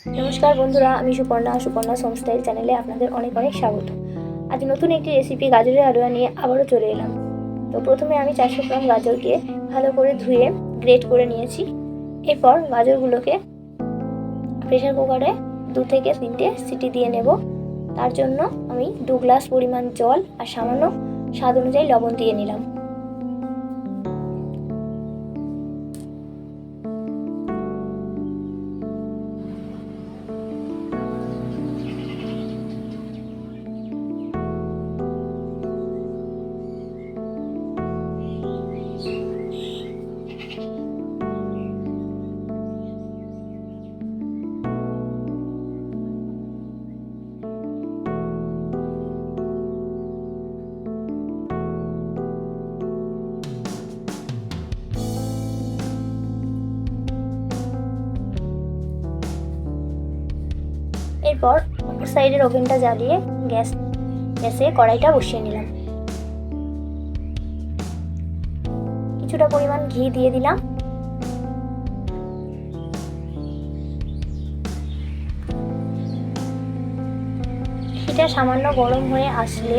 নমস্কার বন্ধুরা, আমি সুপর্ণা হোমস্টাইল চ্যানেলে আপনাদের অনেক অনেক স্বাগত। আজ নতুন একটি রেসিপি গাজরের হালুয়া নিয়ে আবারও চলে এলাম। তো প্রথমে আমি 400 গ্রাম গাজরকে ভালো করে ধুয়ে গ্রেট করে নিয়েছি। এরপর গাজরগুলোকে প্রেসার কুকারে 2 থেকে 3টে সিটি দিয়ে নেব। তার জন্য আমি 2 গ্লাস পরিমাণ জল আর সামান্য স্বাদ অনুযায়ী লবণ দিয়ে নিলাম। এরপর অপর সাইডের ওভেনটা জ্বালিয়ে গ্যাসে কড়াইটা বসিয়ে নিলাম। কিছুটা পরিমাণ ঘি দিয়ে দিলাম। ঘিটা সামান্য গরম হয়ে আসলে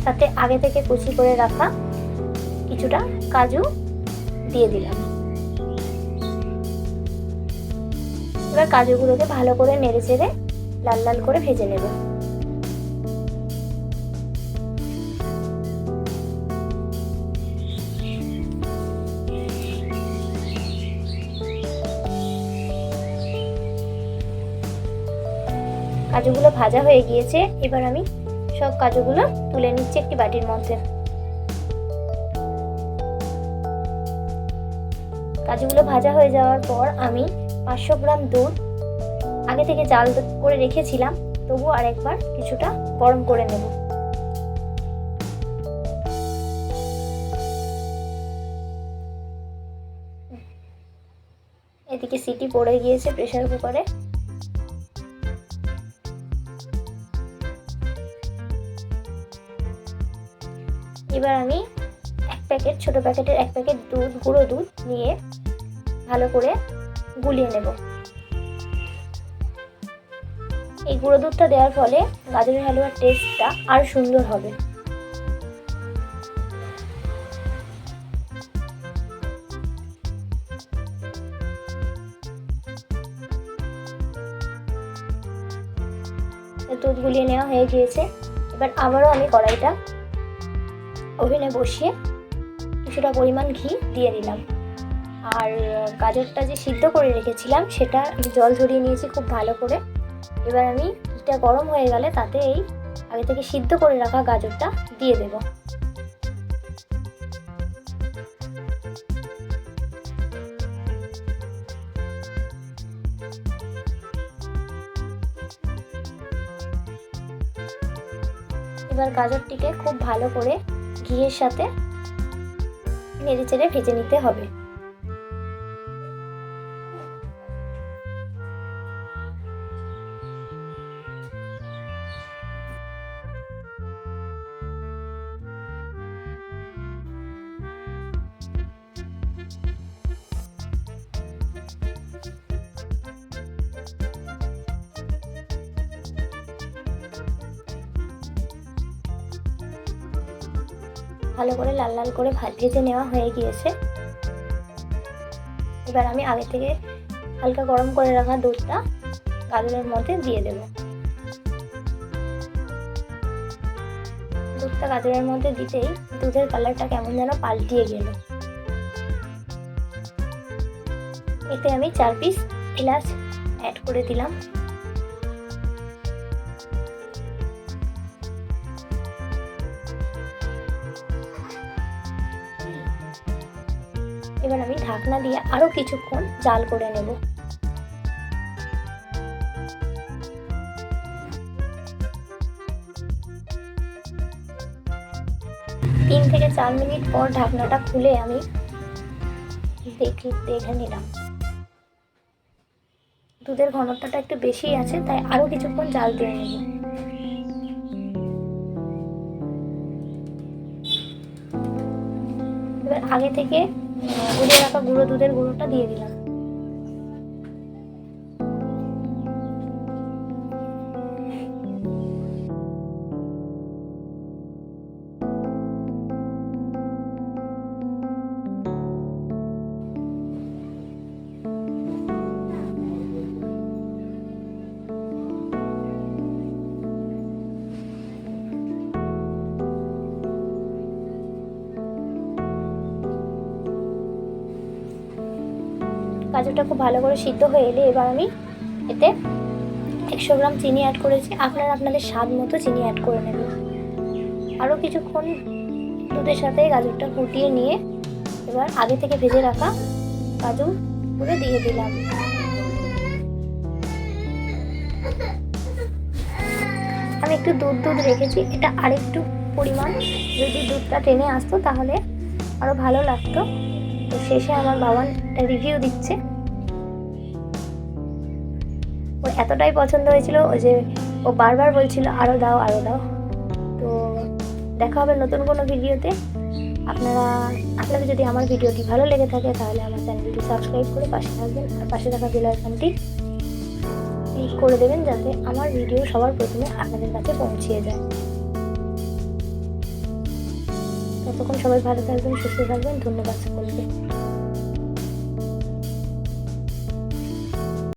তাতে আগে থেকে কুচি করে রাখা কিছুটা কাজু দিয়ে দিলাম। এবার কাজুগুলোকে ভালো করে নেড়ে চেড়ে লাল লাল করে ভেজে নেব। কাজুগুলো ভাজা হয়ে গিয়েছে। এবার আমি সব কাজুগুলো তুলে নিচ্ছি একটি বাটির মধ্যে। কাজুগুলো ভাজা হয়ে যাওয়ার পর আমি 500 গ্রাম দুধ আগে থেকে জাল করে রেখেছিলাম, তবু আরেকবার কিছুটা গরম করে নেব। এদিকে সিটি পড়ে গিয়েছে প্রেসার কুকারে। এবার আমি ছোট প্যাকেটের 1 প্যাকেট গুঁড়ো দুধ নিয়ে ভালো করে গুলিয়ে নেব। এই গুঁড়ো দুধটা দেওয়ার ফলে গাজরের হালুয়ার টেস্টটা আরো সুন্দর হবে। দুধ গুলিয়ে নেওয়া হয়ে গিয়েছে। এবার আবারও আমি কড়াইটা ওভেনে বসিয়ে কিছুটা পরিমাণ ঘি দিয়ে দিলাম। আর গাজরটা যে সিদ্ধ করে রেখেছিলাম সেটা আমি জল ঝরিয়ে নিয়েছি খুব ভালো করে। এবার আমি ঘিটা গরম হয়ে গেলে তাতে এই আগে থেকে সিদ্ধ করে রাখা গাজরটা দিয়ে দেব। এবার গাজরটিকে খুব ভালো করে ঘিয়ের সাথে নেড়ে চেড়ে ভেজে নিতে হবে। ভালো করে লাল লাল করে ভেজে নেওয়া হয়ে গিয়েছে। এবার আমি আগে থেকে হালকা গরম করে রাখা দুধটা গাজরের মধ্যে দিয়ে দেব। দুধটা গাজরের মধ্যে দিতেই দুধের কালারটা কেমন যেন পাল্টিয়ে গেল। এতে আমি 4 পিস এলাচ অ্যাড করে দিলাম। এবার আমি ঢাকনা দিয়ে আরো কিছুক্ষণ জাল করে নেব। 3 থেকে 4 মিনিট পর ঢাকনাটা খুলে আমি দেখে নিলাম। দুধের ঘনত্বটা একটু বেশি আছে, তাই আরো কিছুক্ষণ জাল দিয়ে নেব। এবার আগে থেকে গুলিয়ে রাখা গুঁড়ো দুধের গুঁড়োটা দিয়ে দিলাম। গাজরটা খুব ভালো করে সিদ্ধ হয়ে এলে এবার আমি এতে 100 গ্রাম চিনি অ্যাড করেছি। আপনারা আপনাদের স্বাদ মতো চিনি অ্যাড করে নেবেন। আরও কিছুক্ষণ দুধের সাথে গাজরটা ফুটিয়ে নিয়ে এবার আগে থেকে ভেজে রাখা কাজু পুরো দিয়ে দিলাম। আমি একটু দুধ রেখেছি, এটা আরেকটু পরিমাণ যদি দুধটা টেনে আসতো তাহলে আরও ভালো লাগতো। তো শেষে আমার বাবান রিভিউ দিচ্ছে। ওর এতটাই পছন্দ হয়েছিল যে ও বারবার বলছিল আরও দাও আরও দাও। তো দেখা হবে নতুন কোনো ভিডিওতে। আপনাদের যদি আমার ভিডিওটি ভালো লেগে থাকে তাহলে আমার চ্যানেলটি সাবস্ক্রাইব করে পাশে থাকবেন, আর পাশে থাকা বেল আইকনটি ক্লিক করে দেবেন যাতে আমার ভিডিও সবার প্রথমে আপনাদের কাছে পৌঁছিয়ে যায়। ততক্ষণ সবাই ভালো থাকবেন, সুস্থ থাকবেন। ধন্যবাদ সকলকে।